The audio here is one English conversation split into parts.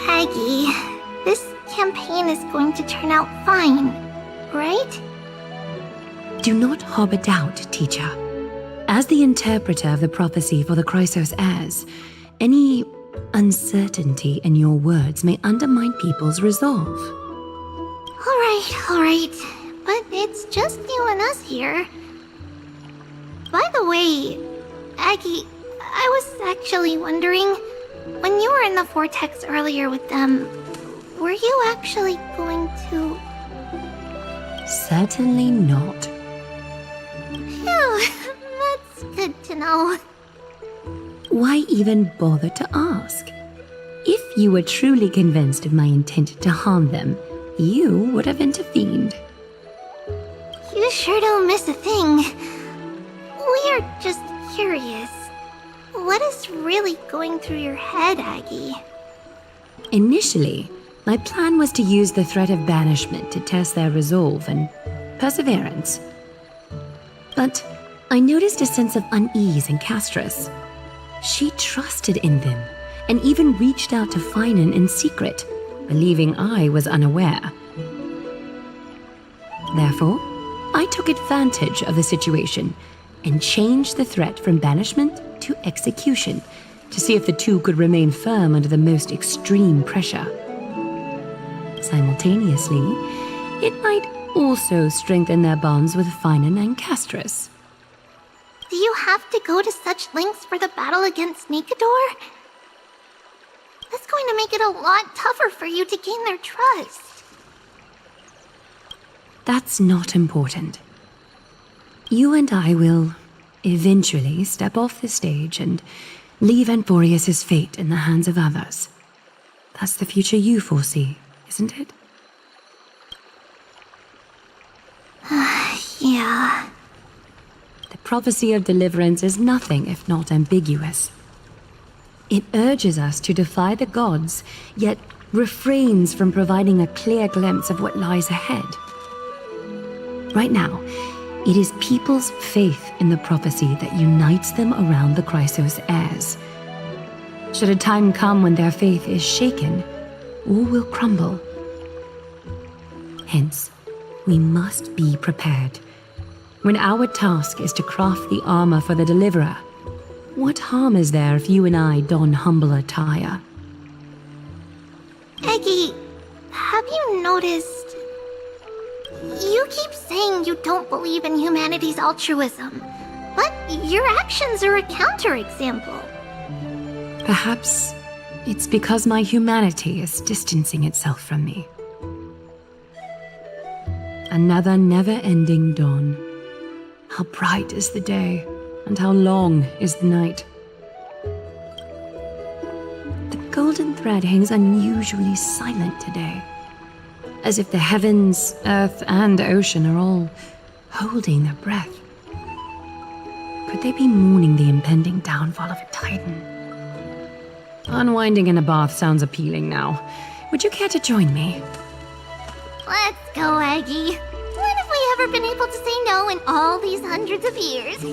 Aggie, this campaign is going to turn out fine, right? Do not harbor doubt, teacher. As the interpreter of the prophecy for the Chrysos heirs, any uncertainty in your words may undermine people's resolve. All right, but it's just you and us here. By the way, Aggie, I was actually wondering, when you were in the vortex earlier with them, were you actually going to... Certainly not. Phew, that's good to know. Why even bother to ask? If you were truly convinced of my intent to harm them, you would have intervened. You sure don't miss a thing. We are just curious. What is really going through your head, Aggie? Initially, my plan was to use the threat of banishment to test their resolve and perseverance. But I noticed a sense of unease in Castris. She trusted in them and even reached out to Finan in secret, believing I was unaware. Therefore, I took advantage of the situation and changed the threat from banishment to execution to see if the two could remain firm under the most extreme pressure. Simultaneously, it might also strengthen their bonds with Finan and Castris. Do you have to go to such lengths for the battle against Nikador? That's going to make it a lot tougher for you to gain their trust. That's not important. You and I will eventually step off the stage and leave Anforius' fate in the hands of others. That's the future you foresee, isn't it? Yeah. The prophecy of deliverance is nothing if not ambiguous. It urges us to defy the gods, yet refrains from providing a clear glimpse of what lies ahead. Right now, it is people's faith in the prophecy that unites them around the Chrysos heirs. Should a time come when their faith is shaken, all will crumble. Hence, we must be prepared. When our task is to craft the armor for the deliverer, what harm is there if you and I don humble attire? Aggie, have you noticed You keep saying you don't believe in humanity's altruism, but your actions are a counterexample. Perhaps it's because my humanity is distancing itself from me. Another never-ending dawn. How bright is the day, and how long is the night. The golden thread hangs unusually silent today, as if the heavens, earth, and ocean are all holding their breath. Could they be mourning the impending downfall of a titan? Unwinding in a bath sounds appealing now. Would you care to join me? Let's go, Aggie. When have we ever been able to say no in all these hundreds of years?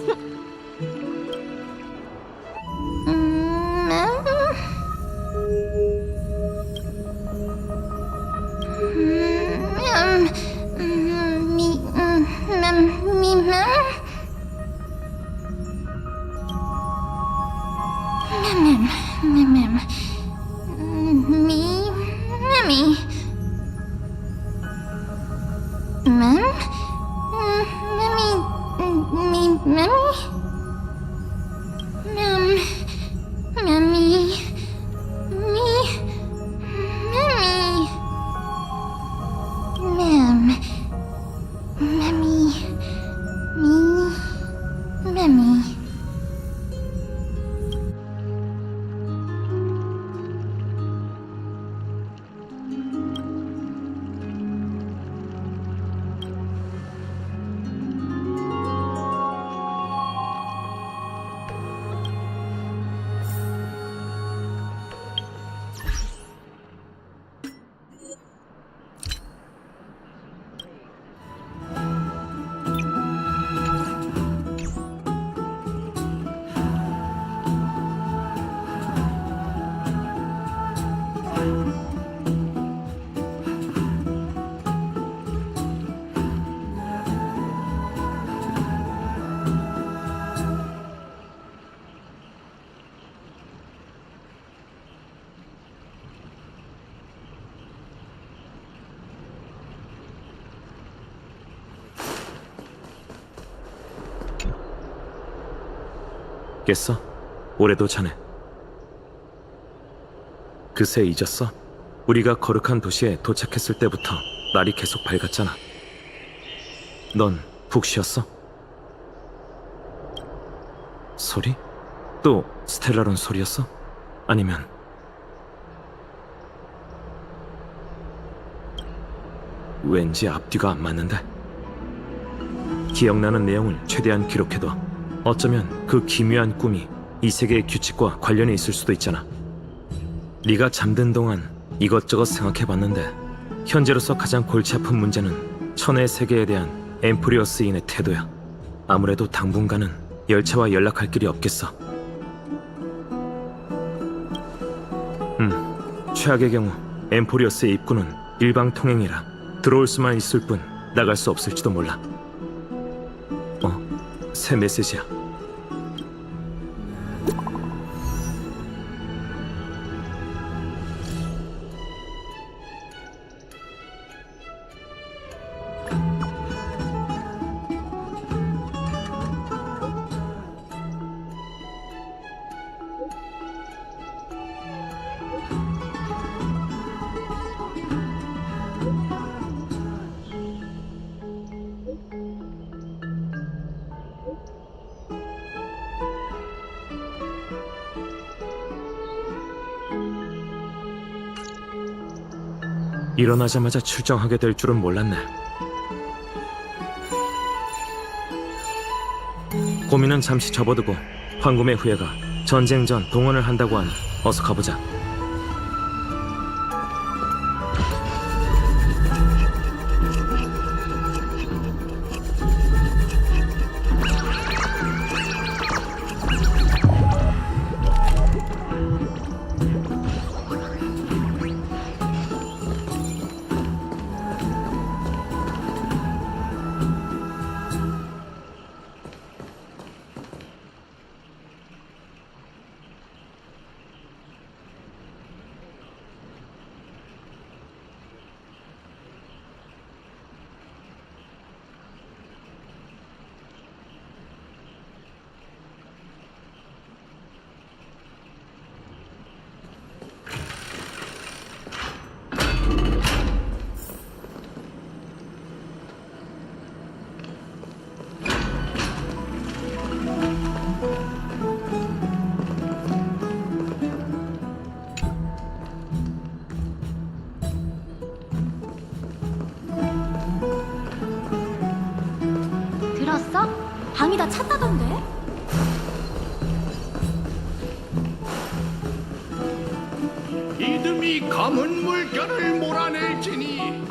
깼어? 올해도 자네. 그새 잊었어? 우리가 거룩한 도시에 도착했을 때부터 날이 계속 밝았잖아. 넌 푹 쉬었어? 소리? 또 스텔라론 소리였어? 아니면 왠지 앞뒤가 안 맞는데? 기억나는 내용을 최대한 기록해둬. 어쩌면 그 기묘한 꿈이 이 세계의 규칙과 관련이 있을 수도 있잖아. 네가 잠든 동안 이것저것 생각해봤는데 현재로서 가장 골치 아픈 문제는 천의 세계에 대한 엠프리어스인의 태도야. 아무래도 당분간은 열차와 연락할 길이 없겠어. 최악의 경우 엠포리어스의 입구는 일방통행이라 들어올 수만 있을 뿐 나갈 수 없을지도 몰라. 새 메시지야. 일어나자마자 출정하게 될 줄은 몰랐네. 고민은 잠시 접어두고 황금의 후예가 전쟁 전 동원을 한다고 하니 어서 가보자. 믿음이 검은 물결을 몰아낼지니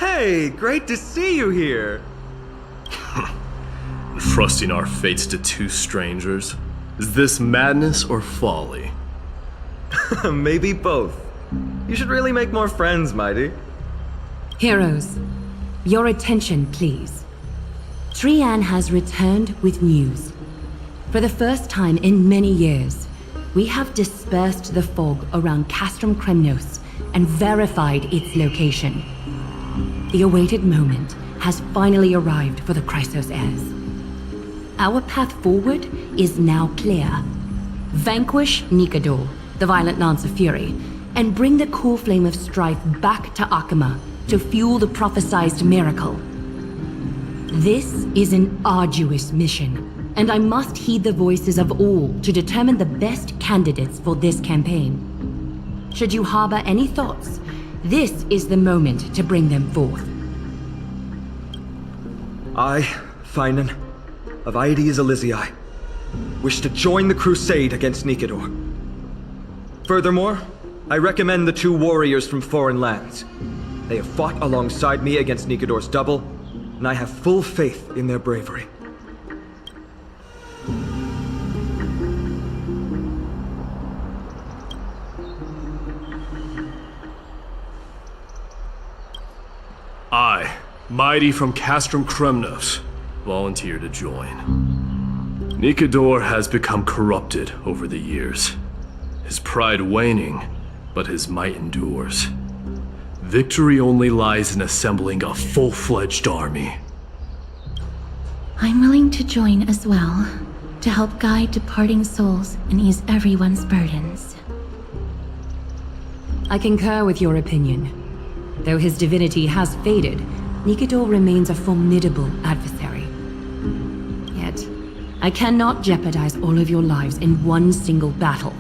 Hey, great to see you here. Trusting our fates to two strangers? Is this madness or folly? Maybe both. You should really make more friends, Mighty. Heroes, your attention, please. Trian has returned with news. For the first time in many years, we have dispersed the fog around Castrum Kremnos and verified its location. The awaited moment has finally arrived for the Chrysos heirs. Our path forward is now clear. Vanquish Nikador, the violent Lance of Fury, and bring the cool flame of strife back to Akama to fuel the prophesized miracle. This is an arduous mission, and I must heed the voices of all to determine the best candidates for this campaign. Should you harbor any thoughts, this is the moment to bring them forth. I, Finan, of Aedes Elysiae, wish to join the crusade against Nikador. Furthermore, I recommend the two warriors from foreign lands. They have fought alongside me against Nikador's double, and I have full faith in their bravery. I, Mighty from Castrum Kremnos, volunteer to join. Nikador has become corrupted over the years. His pride waning, but his might endures. Victory only lies in assembling a full-fledged army. I'm willing to join as well, to help guide departing souls and ease everyone's burdens. I concur with your opinion. Though his divinity has faded, Nikador remains a formidable adversary. Yet, I cannot jeopardize all of your lives in one single battle.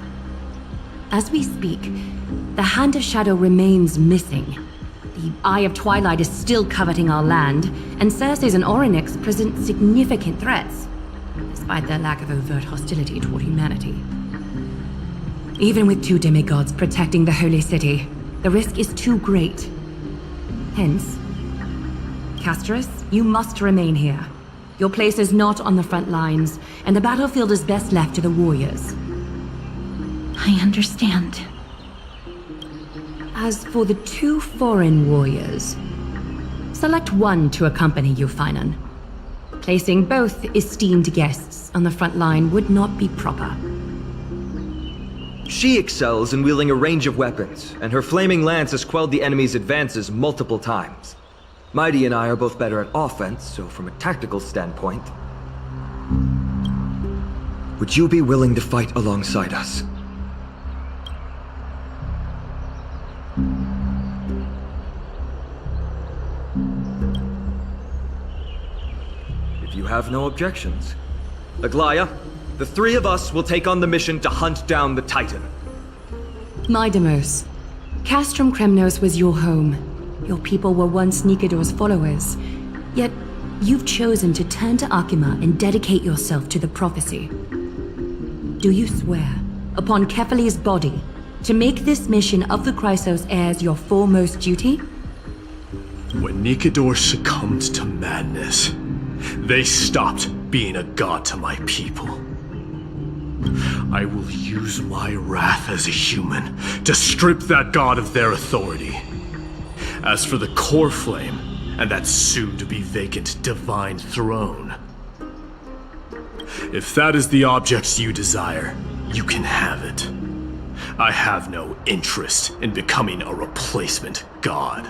As we speak, the Hand of Shadow remains missing. The Eye of Twilight is still coveting our land, and Circes and Orynyx present significant threats, despite their lack of overt hostility toward humanity. Even with two demigods protecting the Holy City, the risk is too great. Hence, Castorus, you must remain here, Your place is not on the front lines, and the battlefield is best left to the warriors. I understand. As for the 2 foreign warriors, select one to accompany you, Finan. Placing both esteemed guests on the front line would not be proper. She excels in wielding a range of weapons, and her flaming lance has quelled the enemy's advances multiple times. Mighty and I are both better at offense, so from a tactical standpoint... Would you be willing to fight alongside us? If you have no objections. Aglaya, the 3 of us will take on the mission to hunt down the Titan. Midamos, Castrum Kremnos was your home. Your people were once Nikador's followers. Yet, you've chosen to turn to Akima and dedicate yourself to the prophecy. Do you swear, upon Kefali's body, to make this mission of the Chrysos heirs your foremost duty? When Nikador succumbed to madness, they stopped being a god to my people. I will use my wrath as a human to strip that god of their authority. As for the core flame, and that soon-to-be vacant divine throne, if that is the object you desire, you can have it. I have no interest in becoming a replacement god.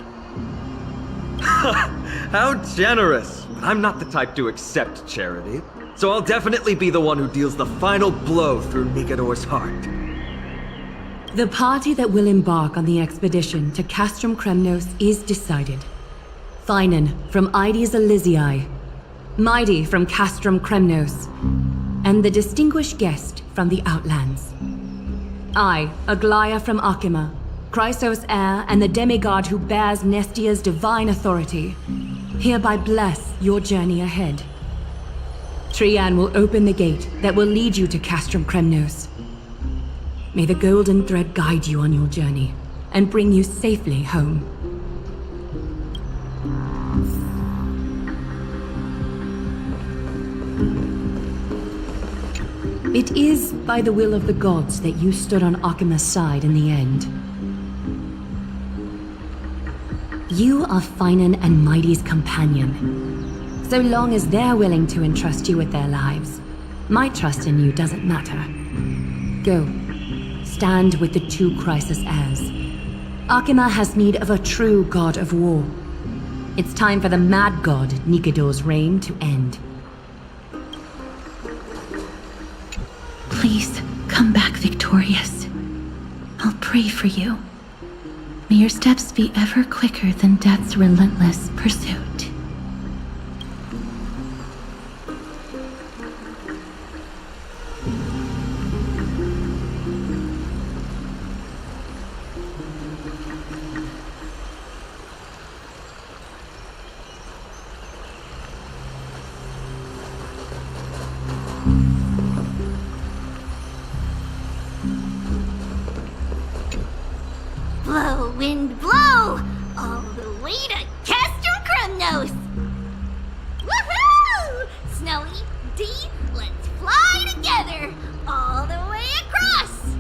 How generous! I'm not the type to accept charity, so I'll definitely be the one who deals the final blow through Nikador's heart. The party that will embark on the expedition to Castrum Kremnos is decided. Finan from Ides Elysiae, Mighty from Castrum Kremnos, and the distinguished guest from the Outlands. I, Aglaya from Akima, Chrysos heir and the demigod who bears Nestia's divine authority, hereby bless your journey ahead. Trian will open the gate that will lead you to Castrum Kremnos. May the golden thread guide you on your journey and bring you safely home. It is by the will of the gods that you stood on Akima's side in the end. You are Finan and Mighty's companion. So long as they're willing to entrust you with their lives, my trust in you doesn't matter. Go. Stand with the 2 Chrysos heirs. Akima has need of a true god of war. It's time for the mad god Nikador's reign to end. Please, come back victorious. I'll pray for you. May your steps be ever quicker than death's relentless pursuit. Blow, wind, blow! All the way to Castrum Kremnos! Woohoo! Snowy, D, let's fly together! All the way across!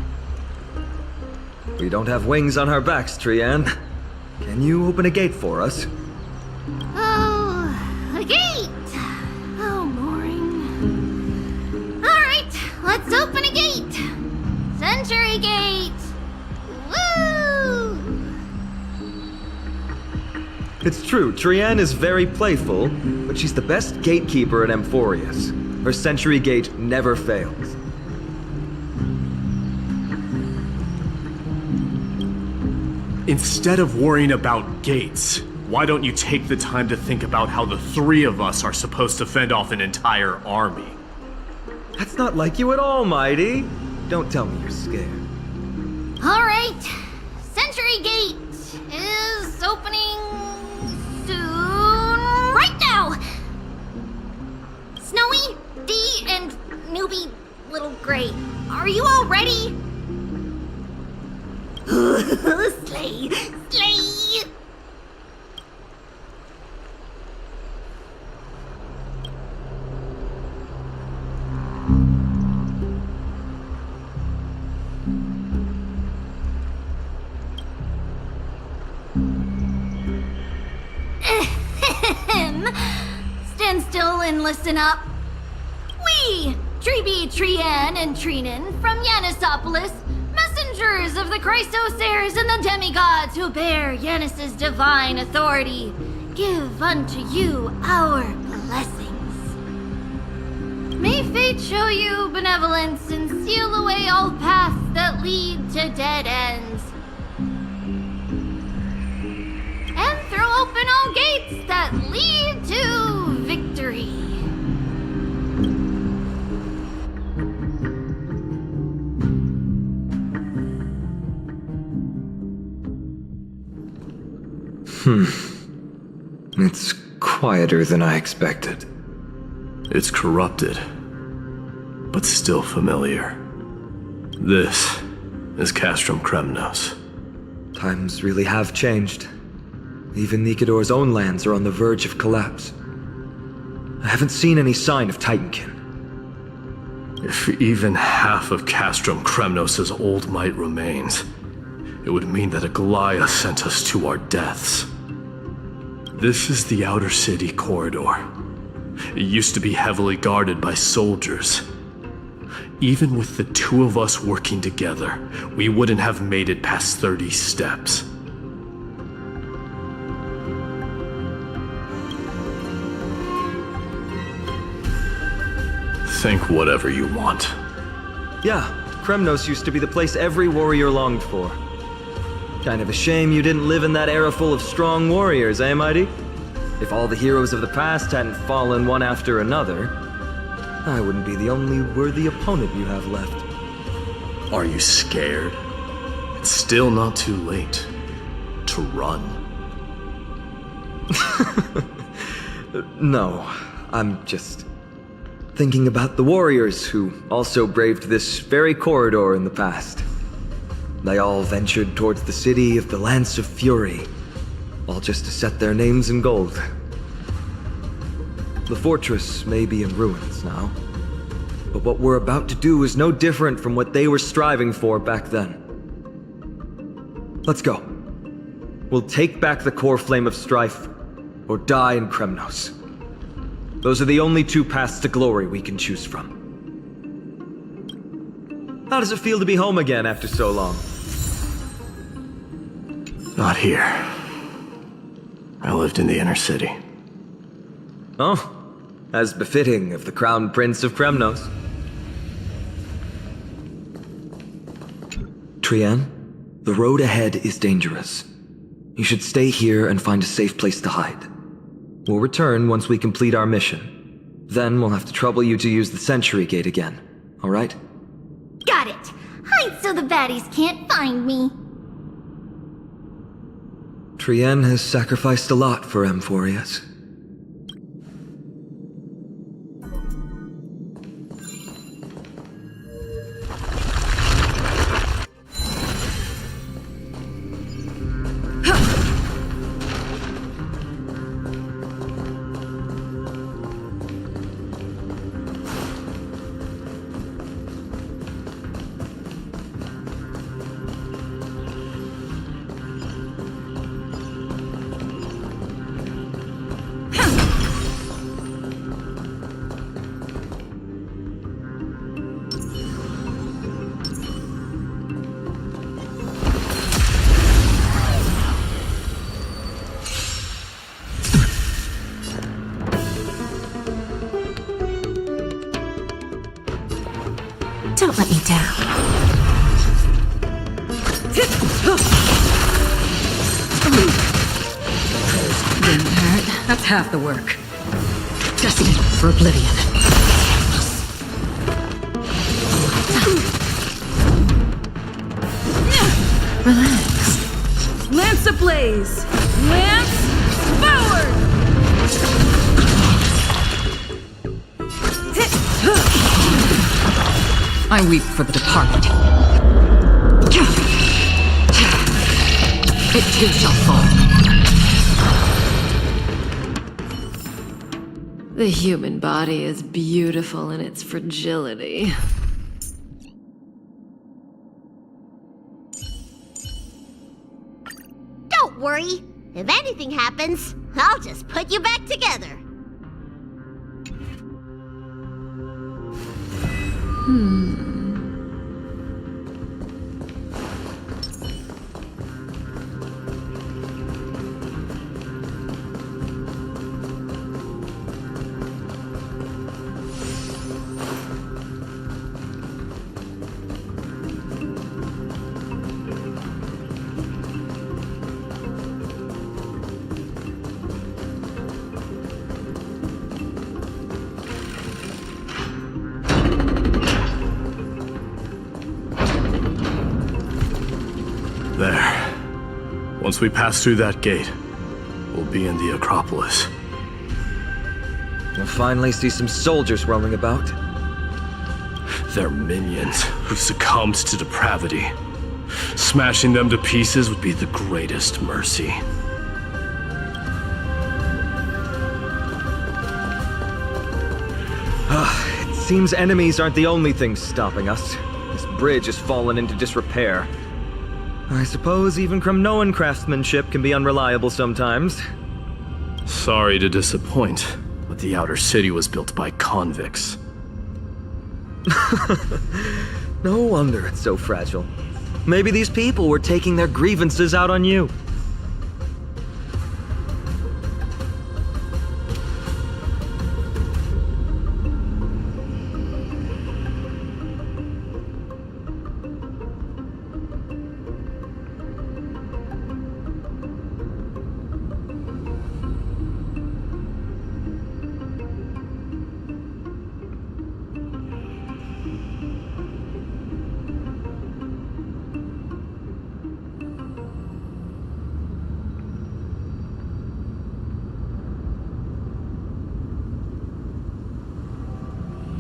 We don't have wings on our backs, Trian. Can you open a gate for us? Oh, a gate! Oh, boring. Alright, let's open a gate! Century Gate! Woo! It's true, Trian is very playful, but she's the best gatekeeper at Amphorius. Her Century Gate never fails. Instead of worrying about gates, why don't you take the time to think about how the 3 of us are supposed to fend off an entire army? That's not like you at all, Mighty. Don't tell me you're scared. Alright, Century Gate is opening soon. Right now! Snowy, D, and newbie Little Gray, are you all ready? Slay! Slay! Everyone listen up. We, Treeby, Trian, and Trinan from Yanisopolis, messengers of the Christosairs and the demigods who bear Yanis's divine authority, give unto you our blessings. May fate show you benevolence and seal away all paths that lead to dead ends. And throw open all gates that lead to victory. It's quieter than I expected. It's corrupted, but still familiar. This is Castrum Kremnos. Times really have changed. Even Nikador's own lands are on the verge of collapse. I haven't seen any sign of Titankin. If even half of Castrum Kremnos' old might remains, it would mean that Aglaya sent us to our deaths. This is the outer city corridor. It used to be heavily guarded by soldiers. Even with the two of us working together, we wouldn't have made it past 30 steps. Think whatever you want. Yeah, Kremnos used to be the place every warrior longed for. Kind of a shame you didn't live in that era full of strong warriors, eh, Mighty? If all the heroes of the past hadn't fallen one after another, I wouldn't be the only worthy opponent you have left. Are you scared? It's still not too late to run. No, I'm just thinking about the warriors who also braved this very corridor in the past. They all ventured towards the city of the Lance of Fury, all just to set their names in gold. The fortress may be in ruins now, but what we're about to do is no different from what they were striving for back then. Let's go. We'll take back the core flame of strife, or die in Kremnos. Those are the only two paths to glory we can choose from. How does it feel to be home again after so long? Not here. I lived in the inner city. Oh, as befitting of the Crown Prince of Kremnos. Trian, the road ahead is dangerous. You should stay here and find a safe place to hide. We'll return once we complete our mission. Then we'll have to trouble you to use the Sentry Gate again, alright? Got it! Hide so the baddies can't find me. Trian has sacrificed a lot for Amphorius. Don't let me down. Didn't hurt. That's half the work. Destined for oblivion. Relax. Lance ablaze! Lance forward! I weep for the departed. It too shall fall. The human body is beautiful in its fragility. Don't worry. If anything happens, I'll just put you back together. There. Once we pass through that gate, we'll be in the Acropolis. We'll finally see some soldiers roaming about. They're minions who succumbed to depravity. Smashing them to pieces would be the greatest mercy. It seems enemies aren't the only things stopping us. This bridge has fallen into disrepair. I suppose even Kremnoan craftsmanship can be unreliable sometimes. Sorry to disappoint, but the outer city was built by convicts. No wonder it's so fragile. Maybe these people were taking their grievances out on you.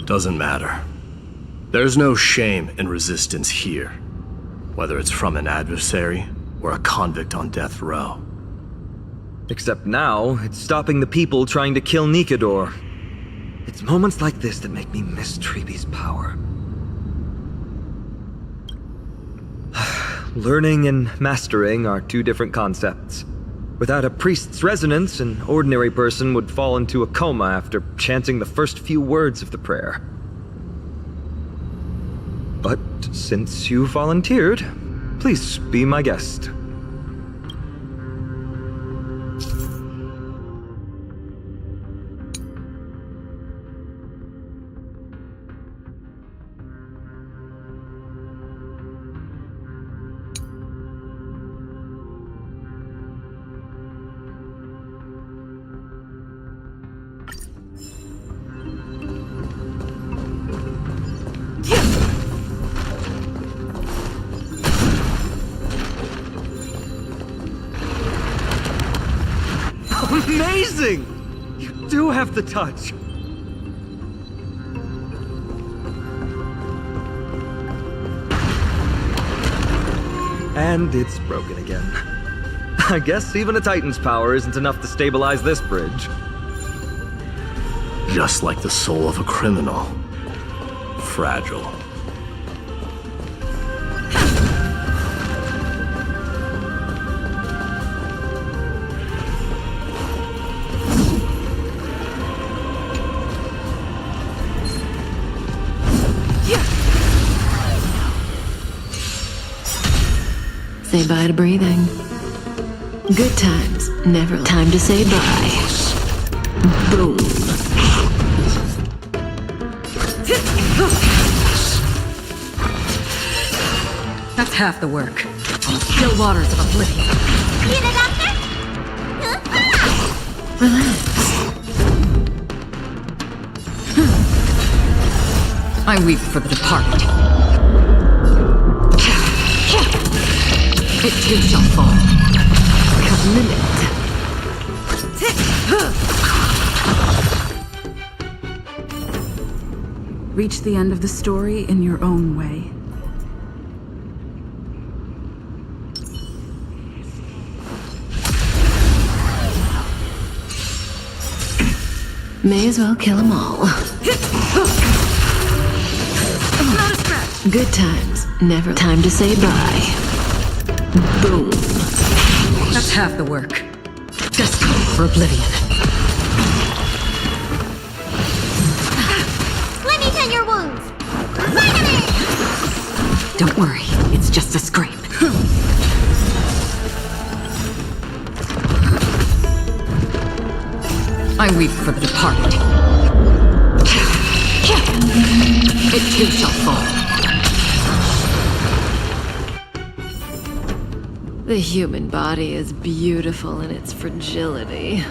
Doesn't matter. There's no shame in resistance here, whether it's from an adversary or a convict on death row. Except now, it's stopping the people trying to kill Nikador. It's moments like this that make me miss Treeby's power. Learning and mastering are two different concepts. Without a priest's resonance, an ordinary person would fall into a coma after chanting the first few words of the prayer. But since you volunteered, please be my guest. Amazing! You do have the touch! And it's broken again. I guess even a Titan's power isn't enough to stabilize this bridge. Just like the soul of a criminal. Fragile. Say bye to breathing. Good times, never time to say bye. Boom. That's half the work. Still waters of oblivion. Need a doctor? Relax. I weep for the departed. It too shall fall. Commitment. Reach the end of the story in your own way. May as well kill them all. Good times, never time to say bye. Boom. That's half the work. Destined for oblivion. Let me tend your wounds. Don't worry, it's just a scrape. I weep for the departed. It too shall fall. The human body is beautiful in its fragility.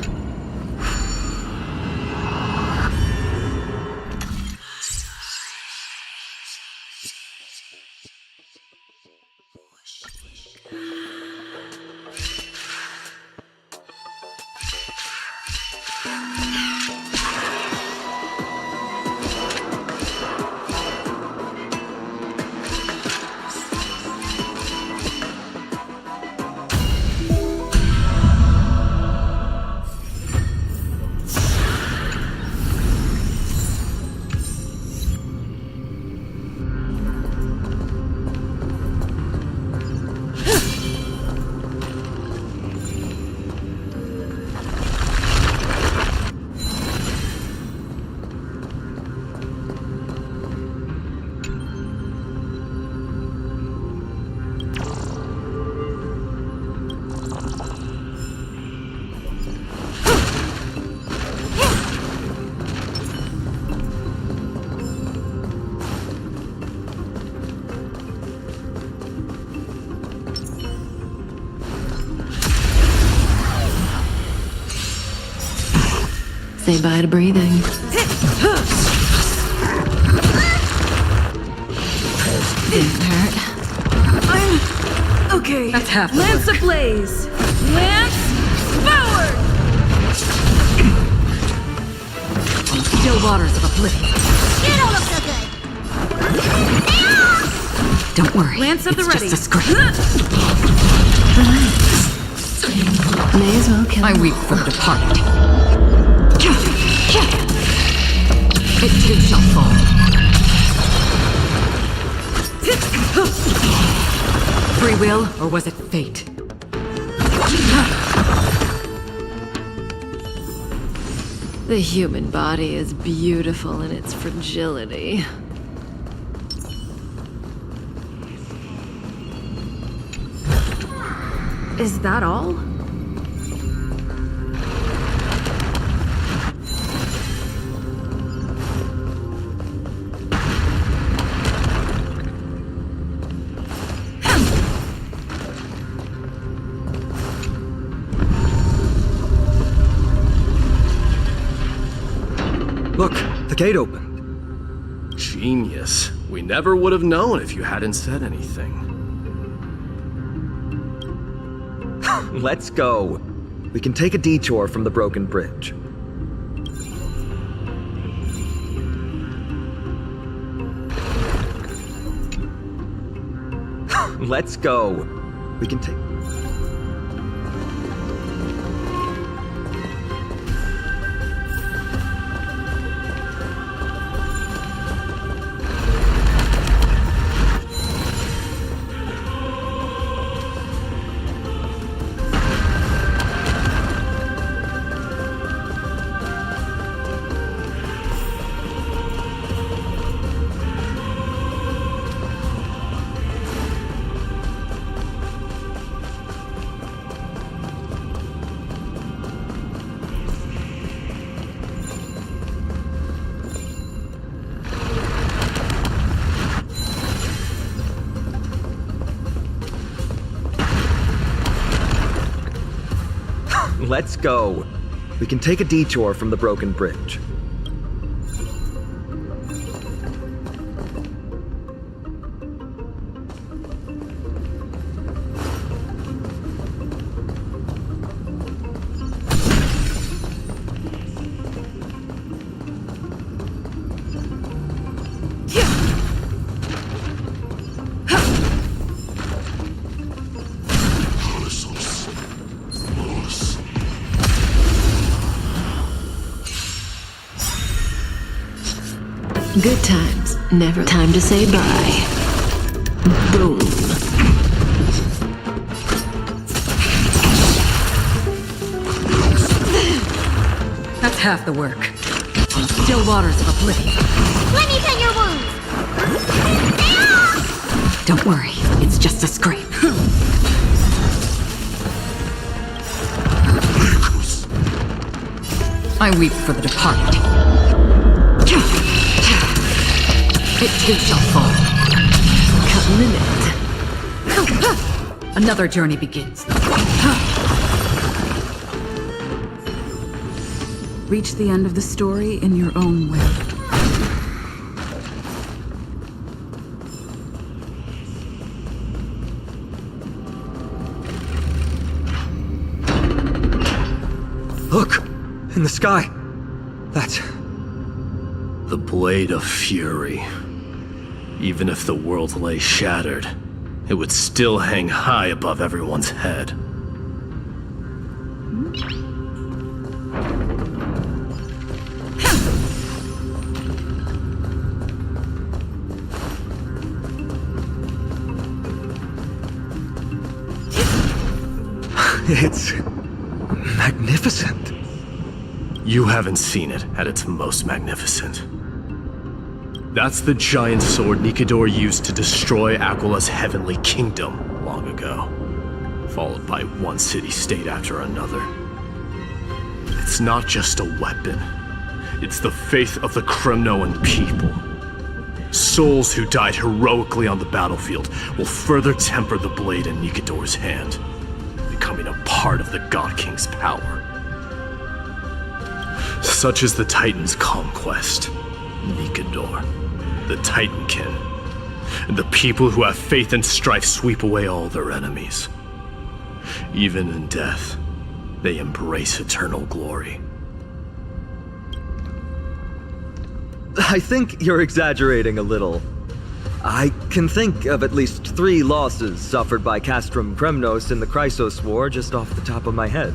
Say bye to breathing. Didn't hurt. I'm okay. That's half the Lance work. ablaze! Lance forward! Still waters of oblivion. You don't look so good. Don't worry, Lance at the it's ready. just a scrape. May as well kill I him. weep for the departed. It too shall fall. Free will, or was it fate? The human body is beautiful in its fragility. Is that all? Look, the gate opened. Genius. We never would have known if you hadn't said anything. Let's go. We can take a detour from the broken bridge. Let's go. We can take... Let's go. We can take a detour from the broken bridge. Good times, never time to say bye. Boom. That's half the work. Still waters of oblivion. Let me tend your wounds. Don't worry, it's just a scrape. I weep for the departed. It too shall fall. Another journey begins. Reach the end of the story in your own way. Look! In the sky! That's... The Blade of Fury. Even if the world lay shattered, it would still hang high above everyone's head. It's... magnificent. You haven't seen it at its most magnificent. That's the giant sword Nikadora used to destroy Aquila's heavenly kingdom long ago, followed by one city-state after another. It's not just a weapon. It's the faith of the Kremnoan people. Souls who died heroically on the battlefield will further temper the blade in Nikadora's hand, becoming a part of the God King's power. Such is the Titan's conquest. Nikador, the Titankin, and the people who have faith and strife sweep away all their enemies. Even in death, they embrace eternal glory. I think you're exaggerating a little. I can think of at least 3 losses suffered by Castrum Kremnos in the Chrysos War just off the top of my head.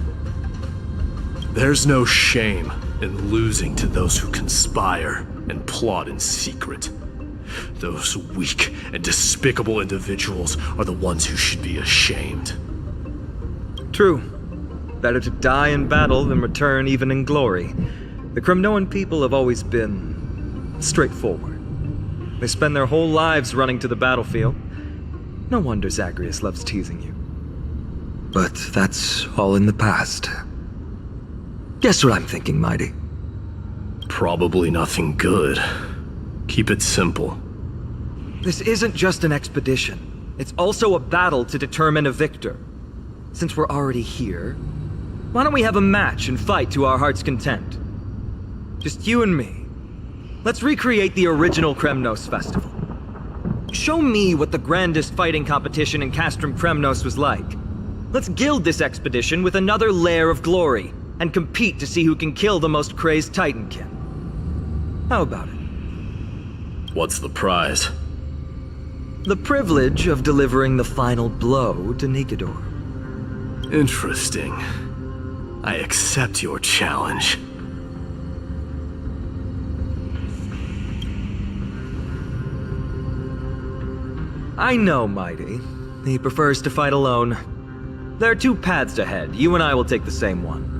There's no shame in losing to those who conspire and plot in secret. Those weak and despicable individuals are the ones who should be ashamed. True. Better to die in battle than return even in glory. The Kremnoan people have always been straightforward. They spend their whole lives running to the battlefield. No wonder Zagreus loves teasing you. But that's all in the past. Guess what I'm thinking, Mighty? Probably nothing good. Keep it simple. This isn't just an expedition. It's also a battle to determine a victor. Since we're already here, why don't we have a match and fight to our heart's content? Just you and me. Let's recreate the original Kremnos festival. Show me what the grandest fighting competition in Castrum Kremnos was like. Let's gild this expedition with another layer of glory, and compete to see who can kill the most crazed Titankin. How about it? What's the prize? The privilege of delivering the final blow to Nikador. Interesting. I accept your challenge. I know, Mighty. He prefers to fight alone. There are 2 paths ahead. You and I will take the same one.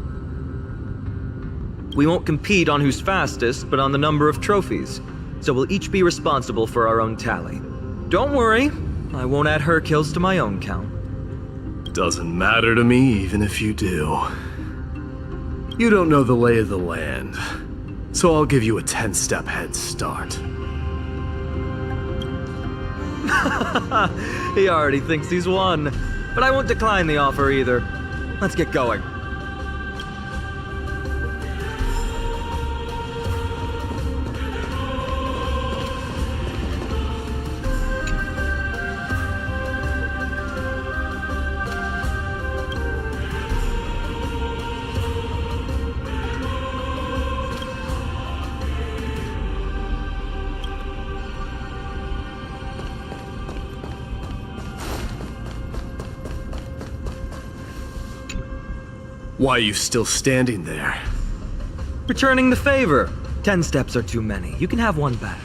We won't compete on who's fastest, but on the number of trophies. So we'll each be responsible for our own tally. Don't worry, I won't add her kills to my own count. Doesn't matter to me, even if you do. You don't know the lay of the land, so I'll give you a 10-step head start. He already thinks he's won. But I won't decline the offer either. Let's get going. Why are you still standing there? Returning the favor. 10 steps are too many. You can have one back.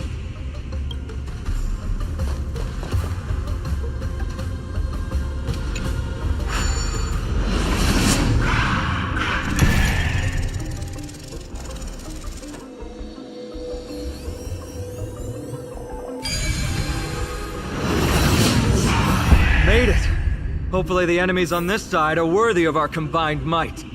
Hopefully the enemies on this side are worthy of our combined might.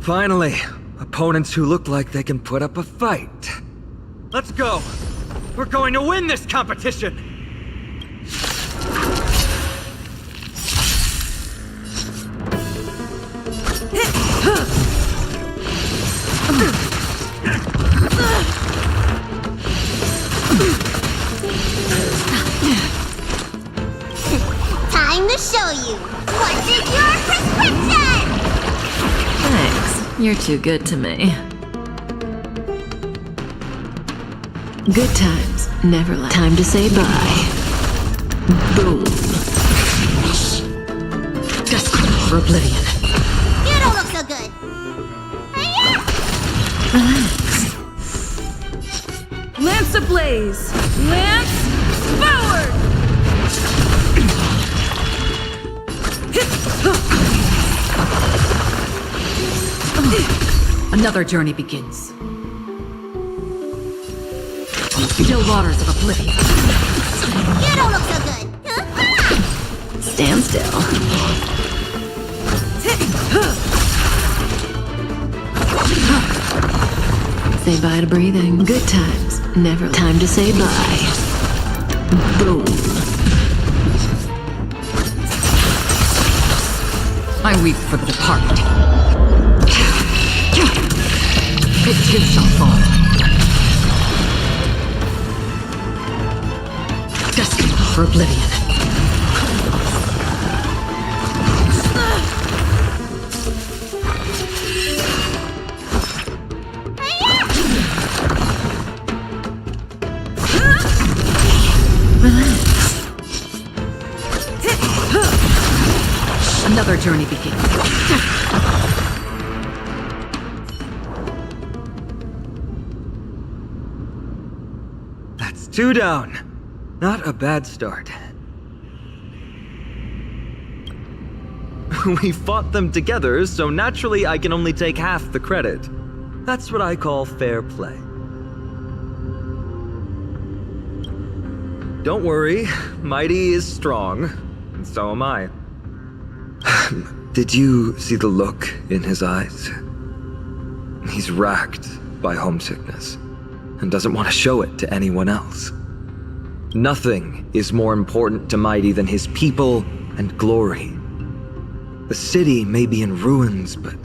Finally, opponents who look like they can put up a fight. Let's go! We're going to win this competition! Time to show you. What is your prescription? Thanks. You're too good to me. Good times never last. Time to say bye. Boom. Destined for oblivion. You don't look so good. Relax. Lance ablaze! Lance forward! Another journey begins. Still waters of oblivion. You don't look so good. Stand still. Say bye to breathing. Good times never. Time to say bye. Boom. I weep for the departed. It too shall fall. Destined for oblivion. Relax. Another journey begins. That's 2 down. Not a bad start. We fought them together, so naturally I can only take half the credit. That's what I call fair play. Don't worry, Mighty is strong, and so am I. Did you see the look in his eyes? He's racked by homesickness, and doesn't want to show it to anyone else. Nothing is more important to Mighty than his people and glory. The city may be in ruins, but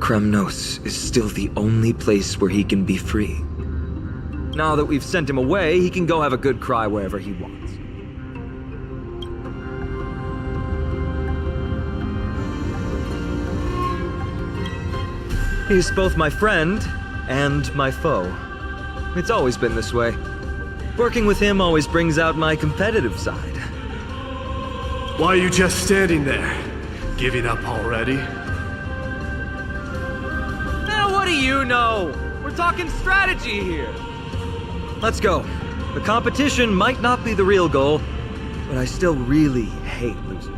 Kremnos is still the only place where he can be free. Now that we've sent him away, he can go have a good cry wherever he wants. He's both my friend and my foe. It's always been this way. Working with him always brings out my competitive side. Why are you just standing there? Giving up already? What do you know? We're talking strategy here. Let's go. The competition might not be the real goal, but I still really hate losing.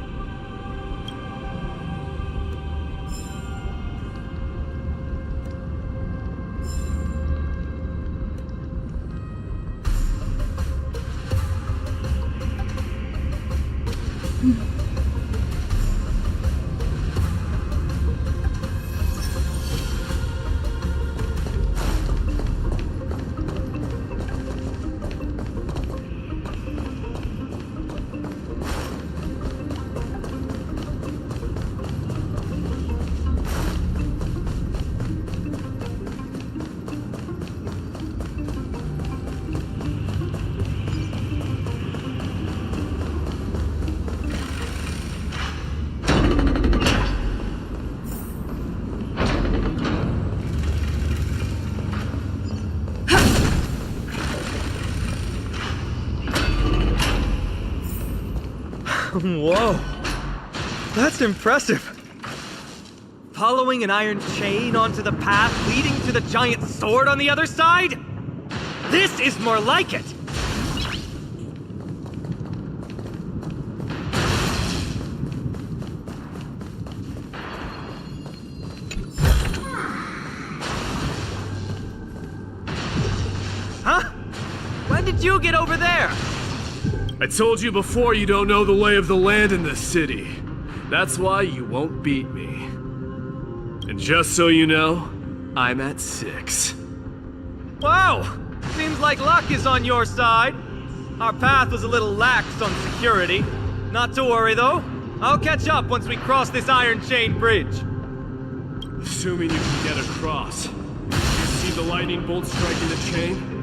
Whoa, that's impressive. Following an iron chain onto the path leading to the giant sword on the other side? This is more like it. did you get over there? I told you before you don't know the lay of the land in this city. That's why you won't beat me. And just so you know, I'm at 6. Wow! Seems like luck is on your side. Our path was a little lax on security. Not to worry though. I'll catch up once we cross this iron chain bridge. Assuming you can get across. You see the lightning bolt striking the chain?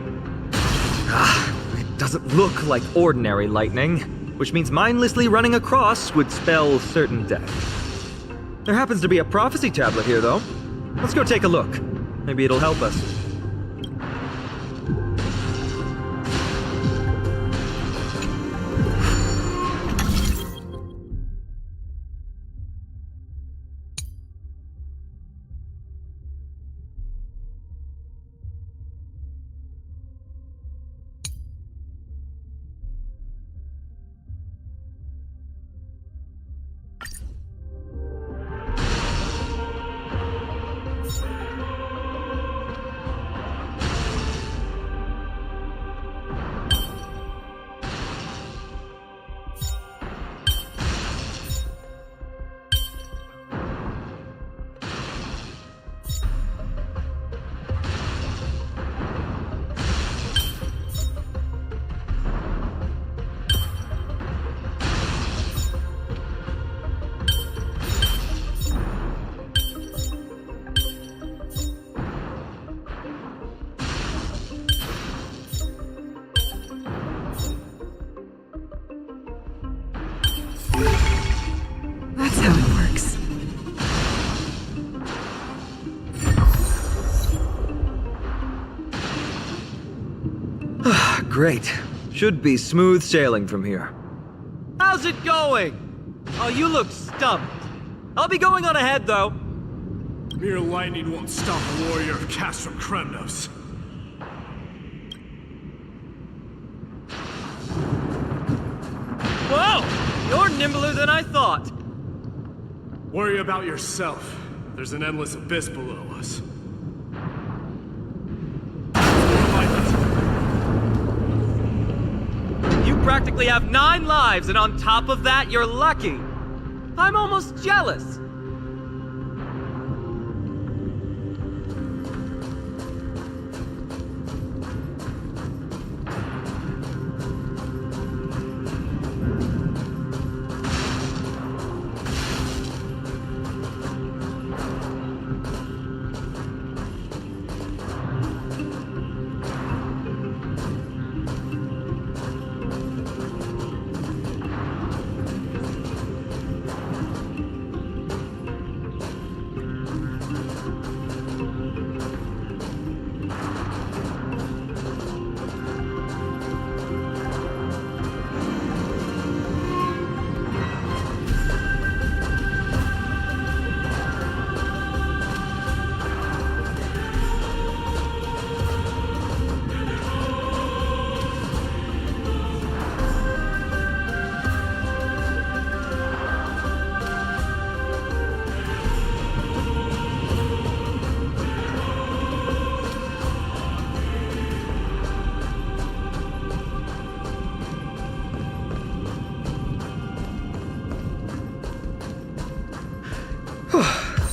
It doesn't look like ordinary lightning, which means mindlessly running across would spell certain death. There happens to be a prophecy tablet here though. Let's go take a look. Maybe it'll help us. That's how it works. Great. Should be smooth sailing from here. How's it going? Oh, you look stumped. I'll be going on ahead, though. Mere lightning won't stop a warrior of Castrum Kremnos. Whoa! You're nimbler than I thought. Worry about yourself. There's an endless abyss below us. You practically have 9 lives, and on top of that, you're lucky. I'm almost jealous.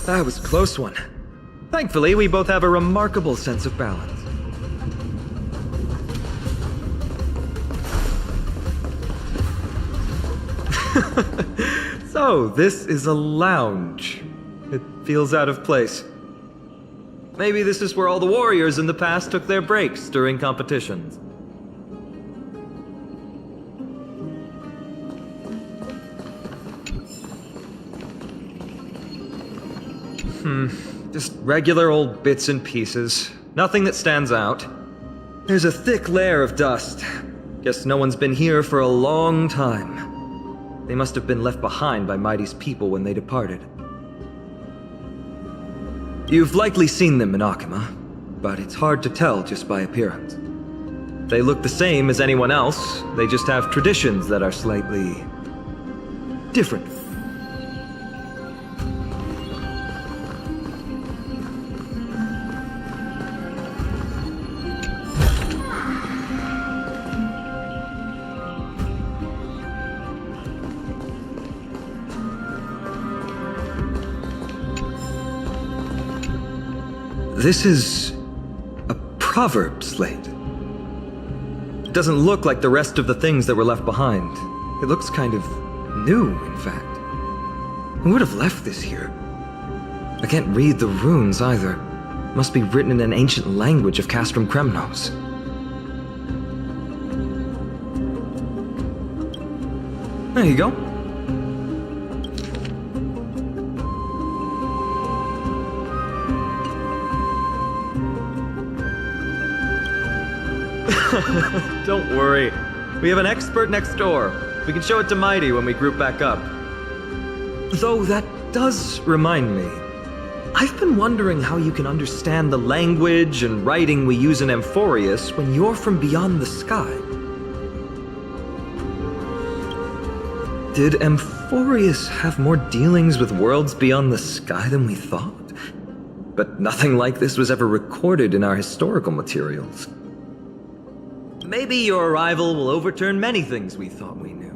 That was a close one. Thankfully, we both have a remarkable sense of balance. So, this is a lounge. It feels out of place. Maybe this is where all the warriors in the past took their breaks during competitions. Just regular old bits and pieces. Nothing that stands out. There's a thick layer of dust. Guess no one's been here for a long time. They must have been left behind by Mighty's people when they departed. You've likely seen them in Akima, but it's hard to tell just by appearance. They look the same as anyone else, they just have traditions that are slightly different. This is a proverb slate. It doesn't look like the rest of the things that were left behind. It looks kind of new, in fact. Who would have left this here? I can't read the runes either. Must be written in an ancient language of Castrum Kremnos. There you go. Don't worry. We have an expert next door. We can show it to Mighty when we group back up. Though that does remind me. I've been wondering how you can understand the language and writing we use in Amphorius when you're from beyond the sky. Did Amphorius have more dealings with worlds beyond the sky than we thought? But nothing like this was ever recorded in our historical materials. Maybe your arrival will overturn many things we thought we knew.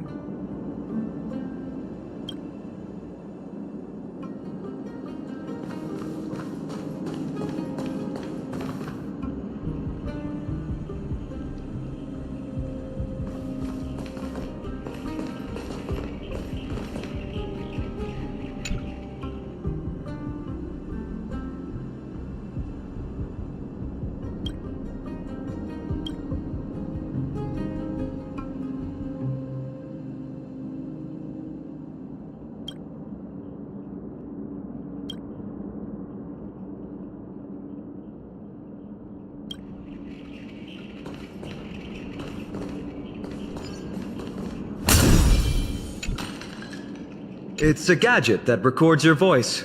It's a gadget that records your voice.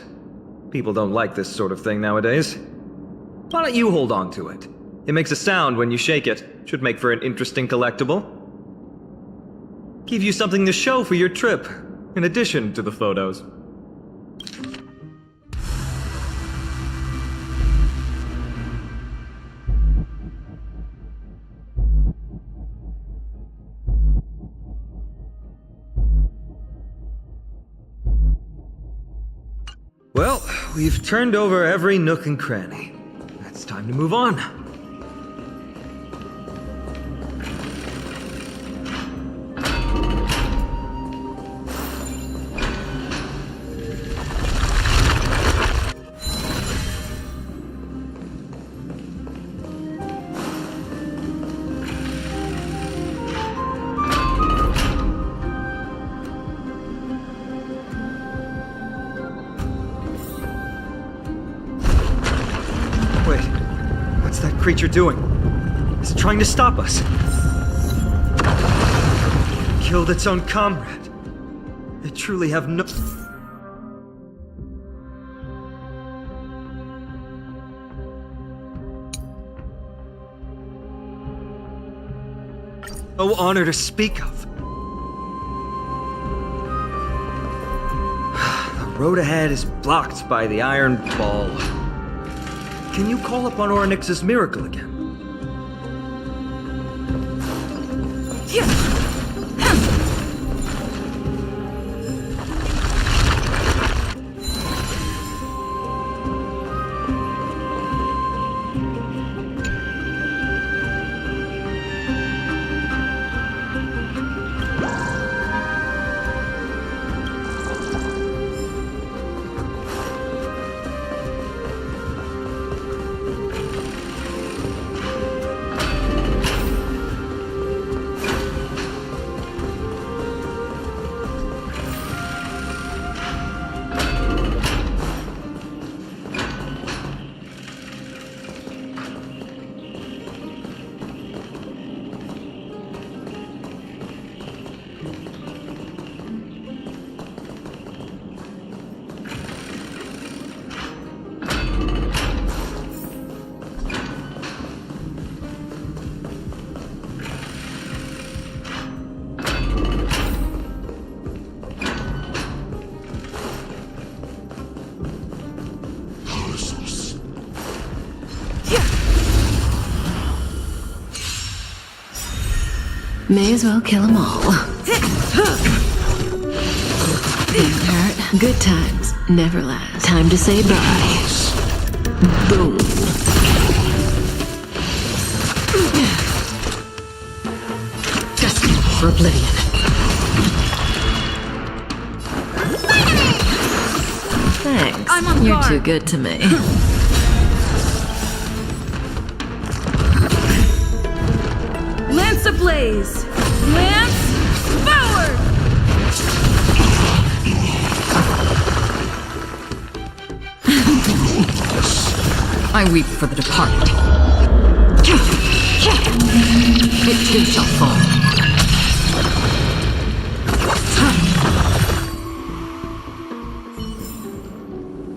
People don't like this sort of thing nowadays. Why don't you hold on to it? It makes a sound when you shake it. Should make for an interesting collectible. Give you something to show for your trip, in addition to the photos. Well, we've turned over every nook and cranny. It's time to move on. Creature doing? Is it trying to stop us? It killed its own comrade. They truly have no... no honor to speak of. The road ahead is blocked by the iron ball. Can you call upon Orynyx's miracle again? May as well kill them all. Didn't hurt. Good times never last. Time to say bye. Boom. for oblivion. Thanks. I'm on You're guard. too good to me. Lance ablaze! Lance forward! I weep for the departed. It too shall fall.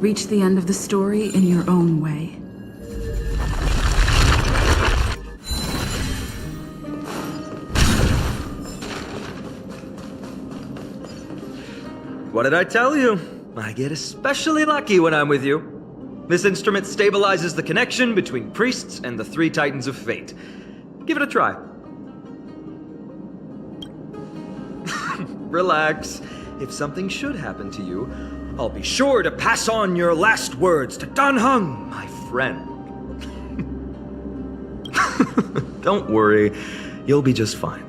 Reach the end of the story in your own way. What did I tell you? I get especially lucky when I'm with you. This instrument stabilizes the connection between priests and the three titans of fate. Give it a try. Relax. If something should happen to you, I'll be sure to pass on your last words to Dan Heng, my friend. Don't worry, you'll be just fine.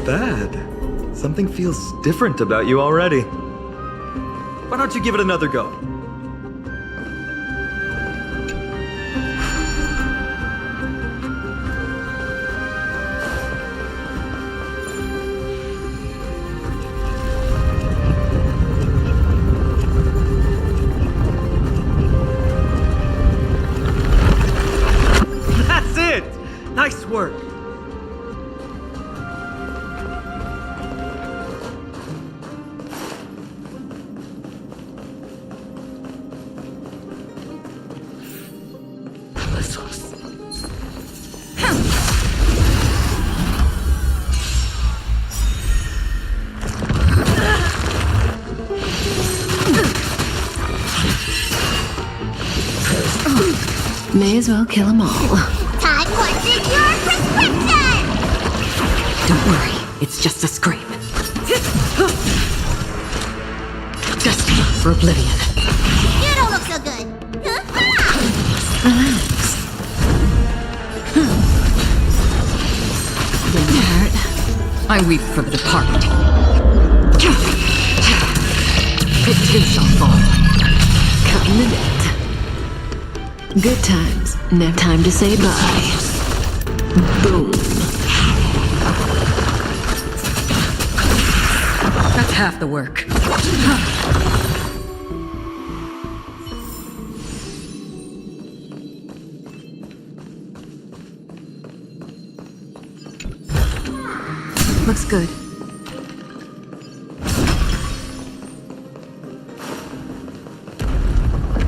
Bad. Something feels different about you already. Why don't you give it another go? That's it! Nice work! May as well kill them all. Time punches your prescription! Don't worry, it's just a scrape. Destiny for oblivion. You don't look so good. Relax. Didn't hurt. I weep for the departed. It too shall fall. Cutting the net. Good times. Never time to say bye. Boom. That's half the work. Looks good.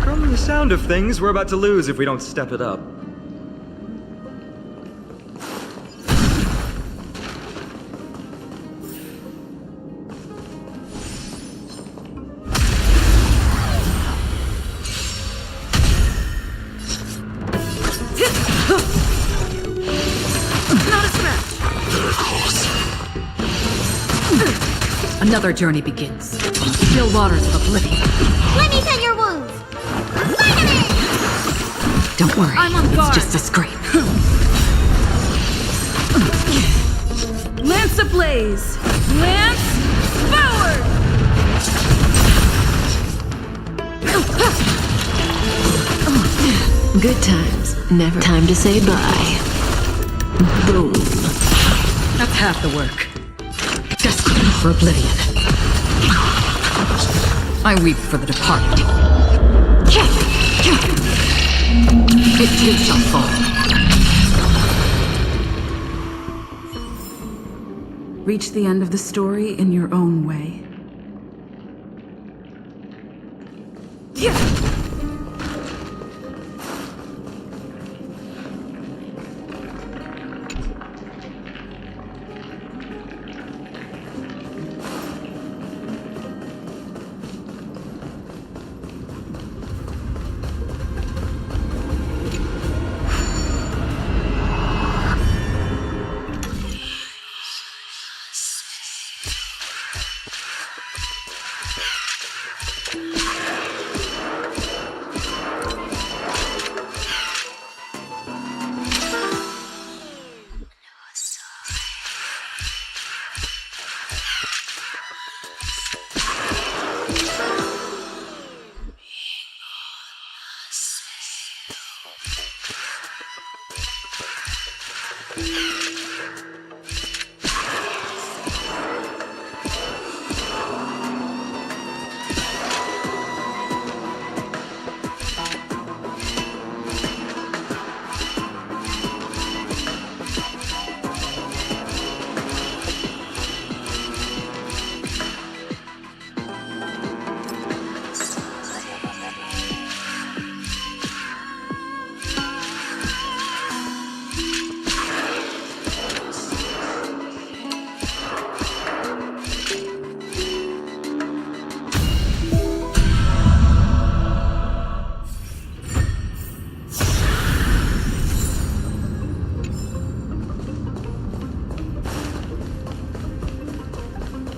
From the sound of things, we're about to lose if we don't step it up. Another journey begins. Still waters of oblivion. Let me tend your wounds. Vitamin! Don't worry, I'm on guard. it's just a scrape. Lance ablaze! Lance forward! Good times. Never time to say bye. Boom. That's half the work. Destiny for oblivion. I weep for the departed. It too shall fall. Reach the end of the story in your own way.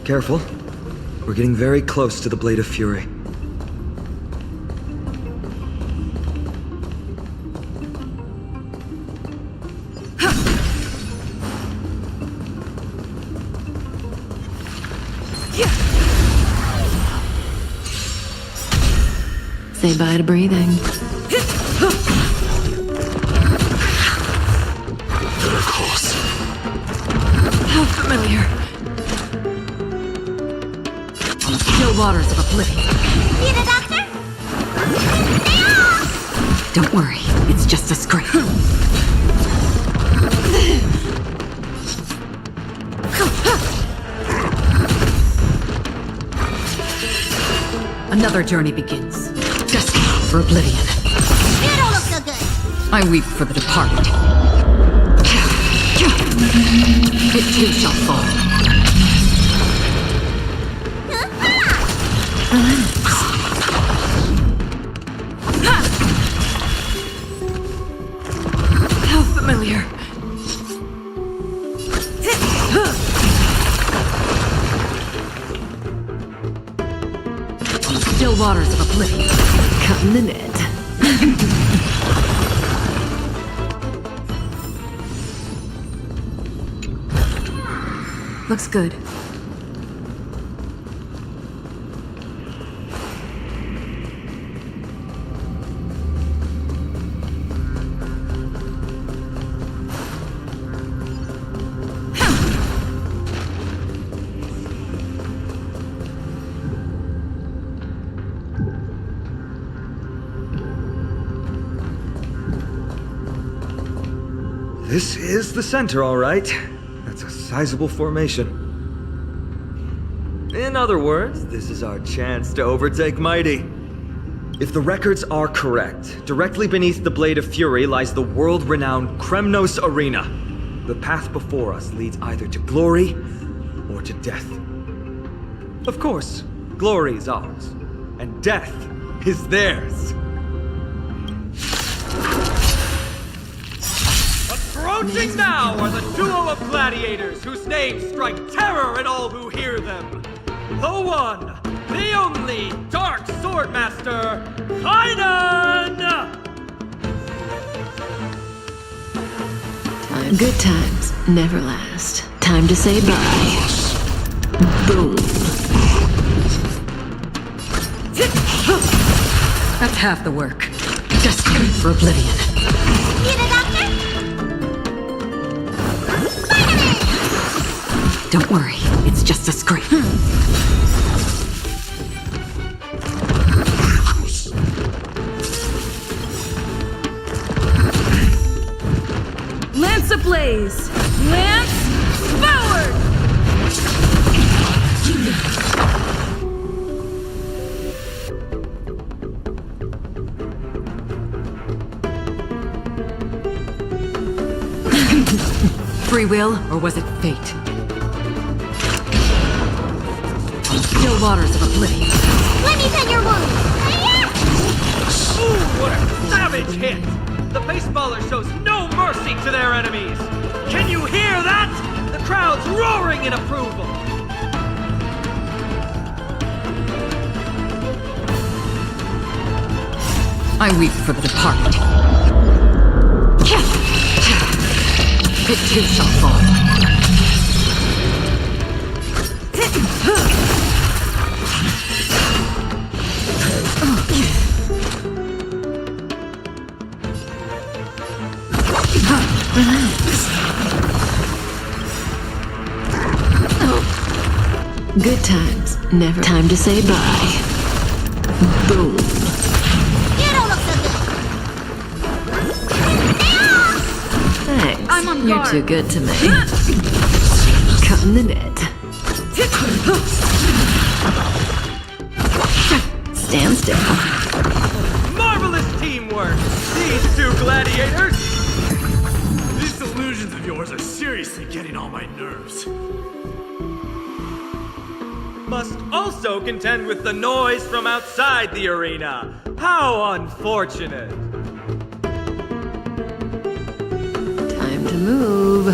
Careful. We're getting very close to the Blade of Fury. Say bye to breathing. Miracles. How familiar. Still waters of oblivion. Need a doctor? Don't worry, it's just a scrape. Another journey begins. Destined for oblivion. You don't look so good. I weep for the departed. It too shall fall. How familiar. Still waters of oblivion. Cutting the net. Looks good. This is the center, all right. That's a sizable formation. In other words, this is our chance to overtake Mighty. If the records are correct, directly beneath the Blade of Fury lies the world-renowned Kremnos Arena. The path before us leads either to glory or to death. Of course, glory is ours, and death is theirs. Approaching now are the duo of gladiators whose names strike terror in all who hear them. The one, the only Dark Swordmaster, Kaiden! Good times never last. Time to say bye. Boom. That's half the work. Destined for oblivion. Need a doctor? Don't worry, it's just a scrape. ablaze! Lance forward! Free will, or was it fate? Still waters of oblivion. Let me pet your wound. Ooh, what a savage hit! The baseballer shows no mercy to their enemies! Can you hear that? The crowd's roaring in approval! I weep for the departed. It too shall fall. Good times, never time to say bye. Boom. You don't look so good. Thanks. I'm on You're guard. too good to me. Cutting the net. Stand still. Marvelous teamwork! These two gladiators! These illusions of yours are seriously getting on my nerves. Must also contend with the noise from outside the arena. How unfortunate! Time to move.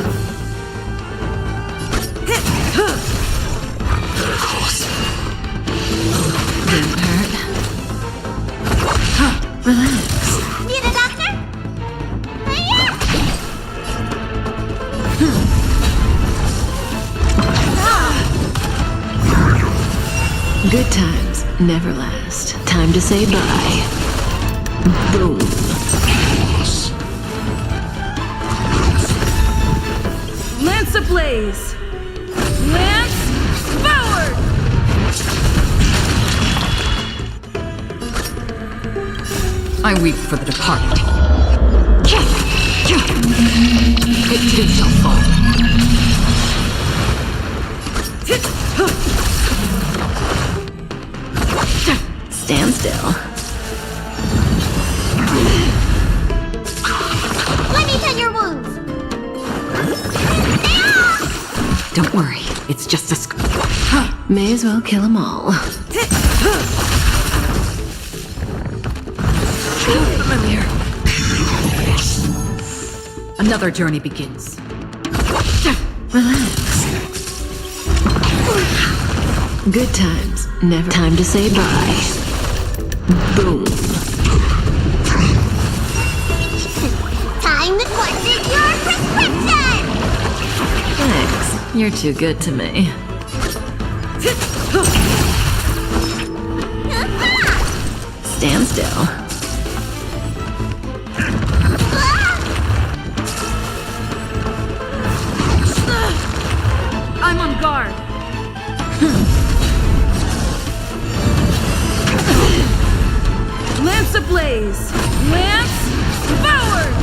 Didn't hurt. Relax. Need a doctor? Good times never last. Time to say bye. Boom. Lance ablaze! Lance forward! I weep for the departed. It too shall fall. Stand still. Let me pet your wounds. Don't worry, it's just a May as well kill them all. familiar. Another journey begins. Relax. Good times, never time to say bye. Boom. Time to question your prescription. Thanks. You're too good to me. Stand still. I'm on guard. Lance ablaze! Lance forward!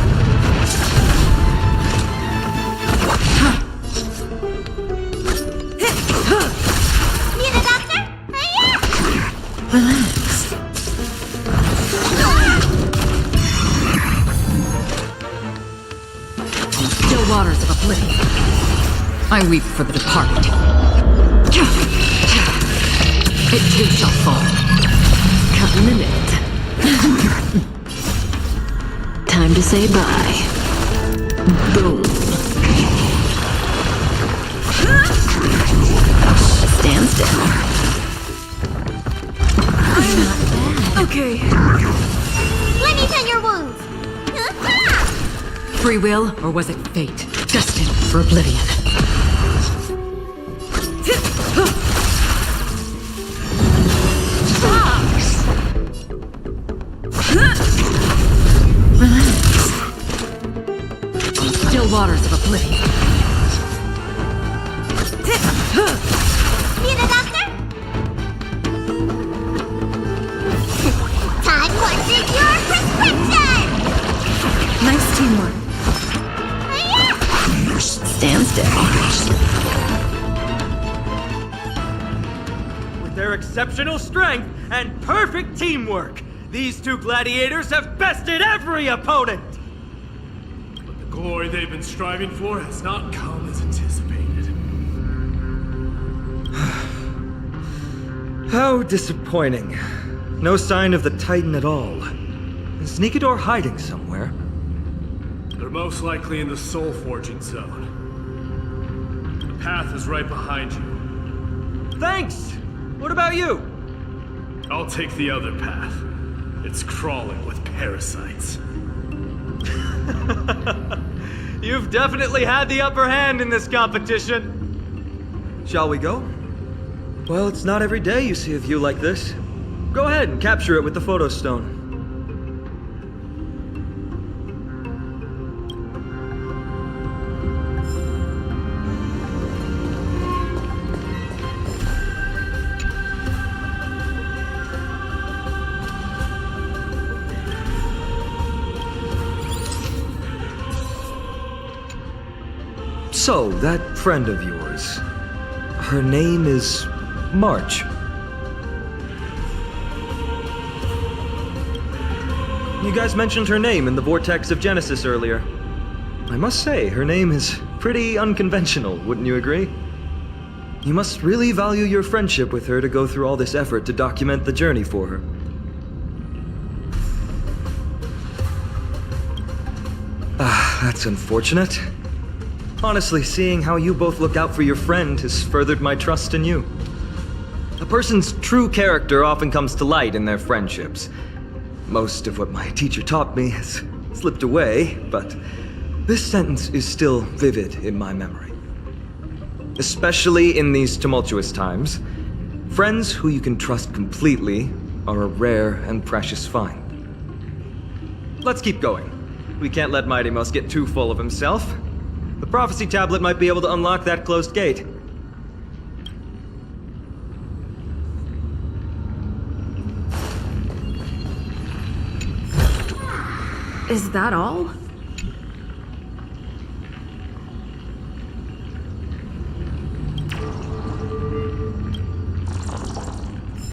Need a doctor? Relax. Still waters of oblivion. I weep for the departed. It too shall fall. Cutting the net. Time to say bye. Boom. Stand still. Okay. Let me pet your wounds. Free will, or was it fate? Destined for oblivion. Still waters of oblivion. Need a doctor? Time question your prescription. Nice teamwork. With their exceptional strength and perfect teamwork, these two gladiators have bested every opponent! But the glory they've been striving for has not come as anticipated. How disappointing. No sign of the Titan at all. Is Nikador hiding somewhere? They're most likely in the soul forging zone. The path is right behind you. Thanks! What about you? I'll take the other path. It's crawling with parasites. You've definitely had the upper hand in this competition. Shall we go? Well, it's not every day you see a view like this. Go ahead and capture it with the photo stone. So, that friend of yours, her name is March. You guys mentioned her name in the Vortex of Genesis earlier. I must say, her name is pretty unconventional, wouldn't you agree? You must really value your friendship with her to go through all this effort to document the journey for her. Ah, that's unfortunate. Honestly, seeing how you both look out for your friend has furthered my trust in you. A person's true character often comes to light in their friendships. Most of what my teacher taught me has slipped away, but this sentence is still vivid in my memory. Especially in these tumultuous times, friends who you can trust completely are a rare and precious find. Let's keep going. We can't let Mighty Mouse get too full of himself. The prophecy tablet might be able to unlock that closed gate. Is that all?